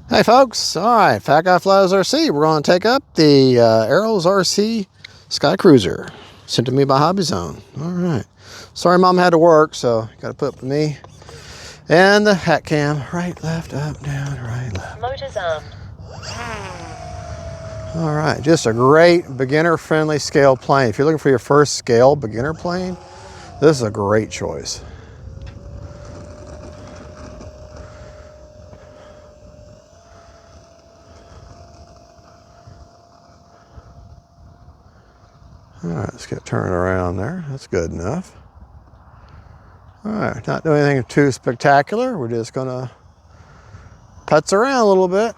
Hey folks, all right, Fat Guy Flies RC. We're going to take up the Aeros RC Sky Cruiser, sent to me by Hobby Zone. All right, sorry Mom had to work, so got to put up with me. And the hat cam, right, left, up, down, right, left. Motors armed. All right, just a great beginner-friendly scale plane. If you're looking for your first scale beginner plane, this is a great choice. All right, let's get turned around there. That's good enough. All right, not doing anything too spectacular. We're just gonna putz around a little bit.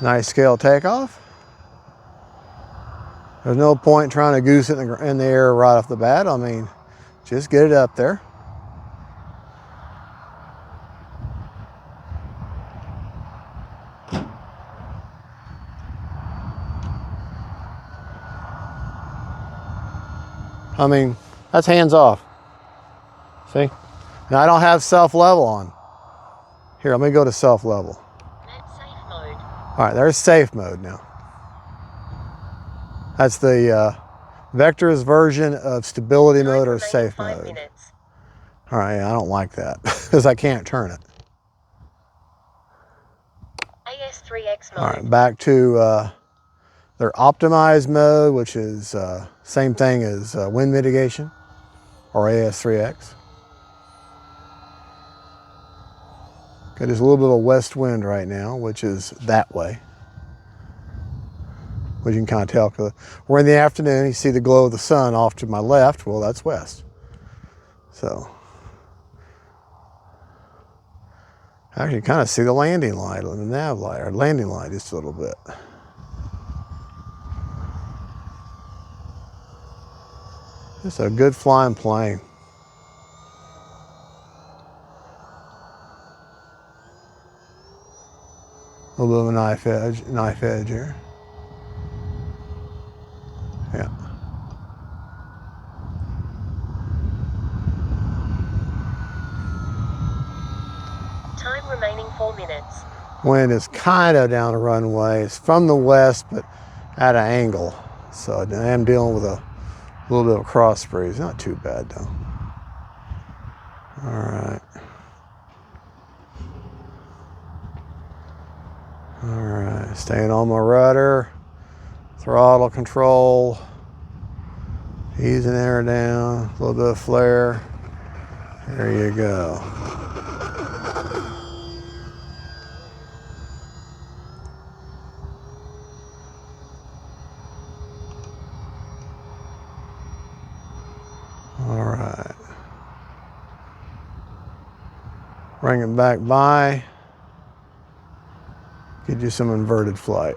Nice scale takeoff. There's no point trying to goose it in the air right off the bat. I mean, just get it up there. I mean, that's hands off. See? Now I don't have self level on. Here, let me go to self level. That's safe mode. All right, there's safe mode now. That's the Vector's version of stability mode or safe mode. 5 minutes. All right, I don't like that because I can't turn it. AS3X mode. All right, back to their optimized mode, which is same thing as wind mitigation or AS3X. Got just a little bit of west wind right now, which is that way. Which you can kind of tell because we're in the afternoon. You see the glow of the sun off to my left. Well, that's west. So actually, you kind of see the landing light on the nav light, or landing light just a little bit. It's a good flying plane. A little bit of a knife edge here. Yeah. Time remaining 4 minutes. Wind is kind of down the runway. It's from the west, but at an angle. So I am dealing with a little bit of cross breeze. Not too bad though. All right. All right, staying on my rudder, throttle control, easing air down, a little bit of flare. There you go. All right. Bring it back by. Get you some inverted flight.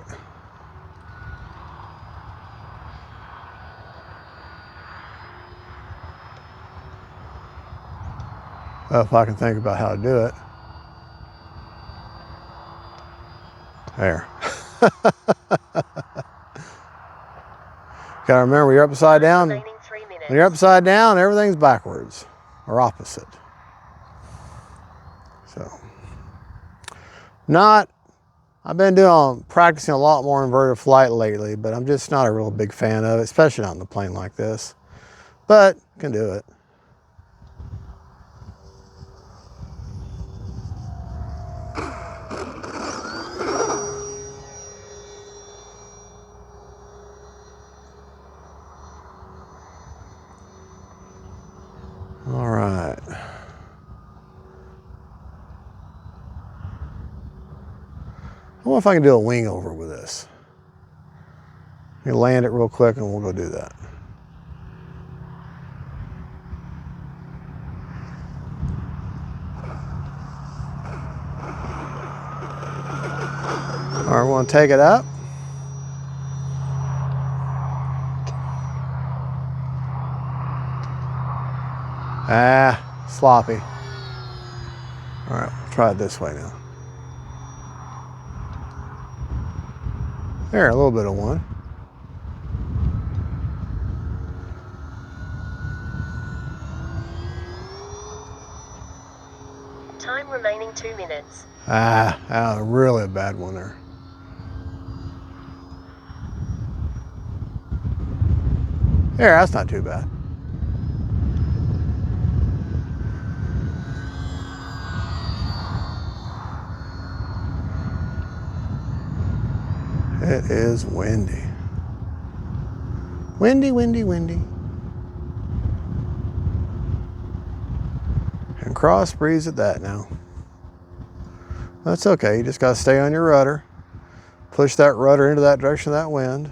Well, if I can think about how to do it. There. Gotta remember, you're upside down. Remaining 3 minutes. When you're upside down, everything's backwards or opposite. So, I've been practicing a lot more inverted flight lately, but I'm just not a real big fan of it, especially not in a plane like this. But can do it. All right. I wonder if I can do a wing over with this. Let me land it real quick and we'll go do that. All right, we're gonna take it up. Sloppy. All right, we'll try it this way now. There, a little bit of one. Time remaining 2 minutes. Ah, really bad one there. There, that's not too bad. It is windy. Windy, windy, windy. And cross breeze at that now. That's okay, you just gotta stay on your rudder. Push that rudder into that direction of that wind.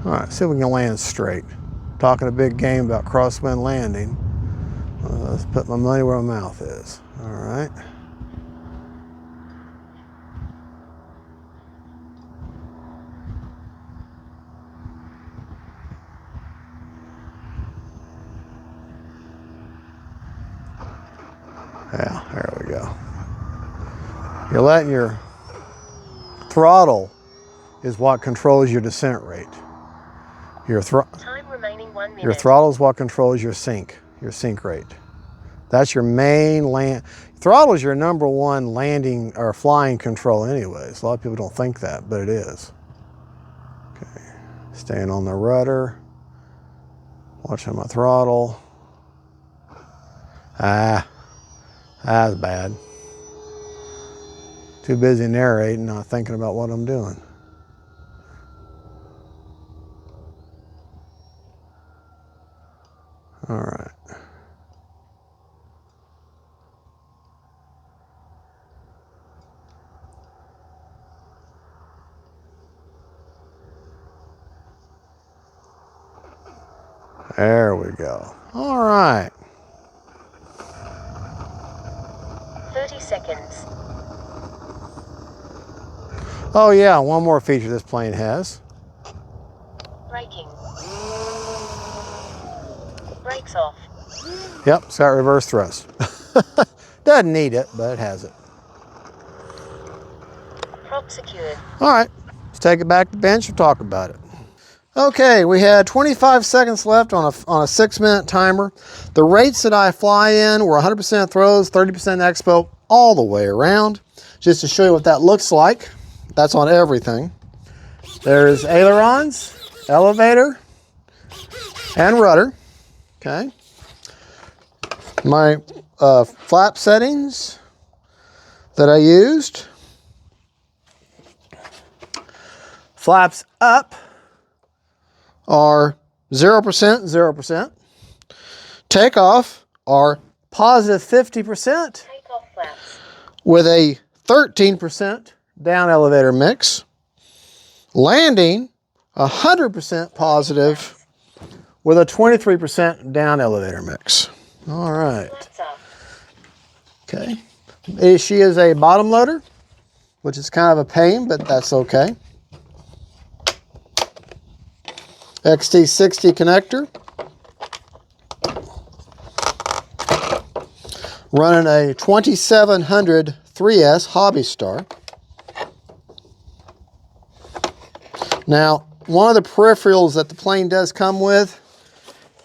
All right, see if we can land straight. Talking a big game about crosswind landing. Let's put my money where my mouth is. All right. Yeah, there we go. You're letting your throttle is what controls your descent rate. Time remaining 1 minute. Your throttle is what controls your sink rate. That's your main land. Throttle is your number one landing or flying control anyways. A lot of people don't think that, but it is. Okay, staying on the rudder. Watching my throttle. That's bad. Too busy narrating, not thinking about what I'm doing. All right. There we go. All right. 30 seconds. Oh yeah, one more feature this plane has. Braking. Brakes off. Yep, it's got reverse thrust. Doesn't need it, but it has it. Prop secured. All right, let's take it back to the bench and talk about it. Okay, we had 25 seconds left on a 6-minute timer. The rates that I fly in were 100% throws, 30% expo, all the way around. Just to show you what that looks like. That's on everything. There's ailerons, elevator, and rudder. Okay. My flap settings that I used. Flaps up are 0%, 0%. Takeoff are positive 50%. Takeoff flaps. With a 13% down elevator mix. Landing 100% positive with a 23% down elevator mix. All right. Flaps up. Okay. She is a bottom loader, which is kind of a pain, but that's okay. XT60 connector. Running a 2700 3S Hobby Star. Now, one of the peripherals that the plane does come with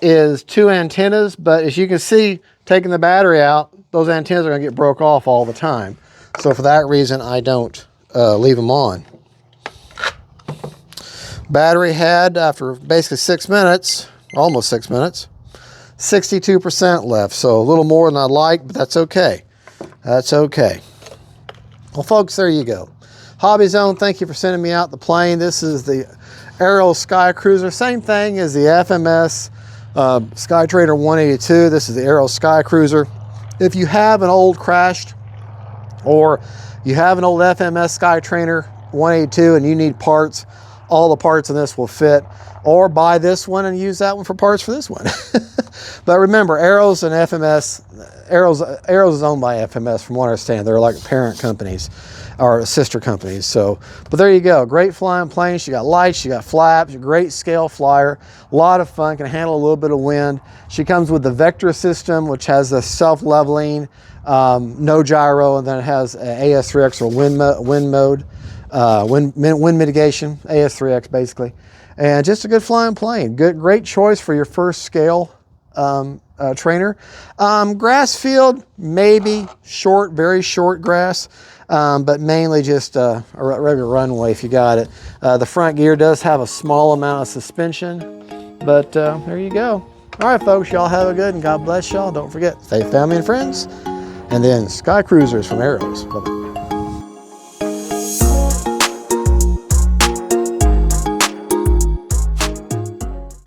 is 2 antennas, but as you can see, taking the battery out, those antennas are going to get broke off all the time. So for that reason, I don't leave them on. Battery had, after basically 6 minutes, almost 6 minutes, 62% left. So a little more than I'd like, but that's okay. That's okay. Well, folks, there you go. Hobby Zone, thank you for sending me out the plane. This is the Aero Sky Cruiser. Same thing as the FMS Skytrainer 182. This is the Aero Sky Cruiser. If you have an old crashed or you have an old FMS Skytrainer 182 and you need parts, all the parts in this will fit, or buy this one and use that one for parts for this one. But remember, Aeros and FMS, Aeros is owned by FMS from what I understand. They're like parent companies or sister companies. So, but there you go. Great flying plane. She got lights, she got flaps, great scale flyer, a lot of fun, can handle a little bit of wind. She comes with the Vector system, which has the self-leveling no gyro, and then it has AS3X or wind mode, wind mitigation, AS3X basically. And just a good flying plane. Great choice for your first scale trainer. Grass field, maybe short, very short grass, but mainly just a regular runway if you got it. The front gear does have a small amount of suspension, but there you go. All right, folks, y'all have a good and God bless y'all. Don't forget, stay family and friends, and then Sky Cruisers from Arrows. Bye-bye.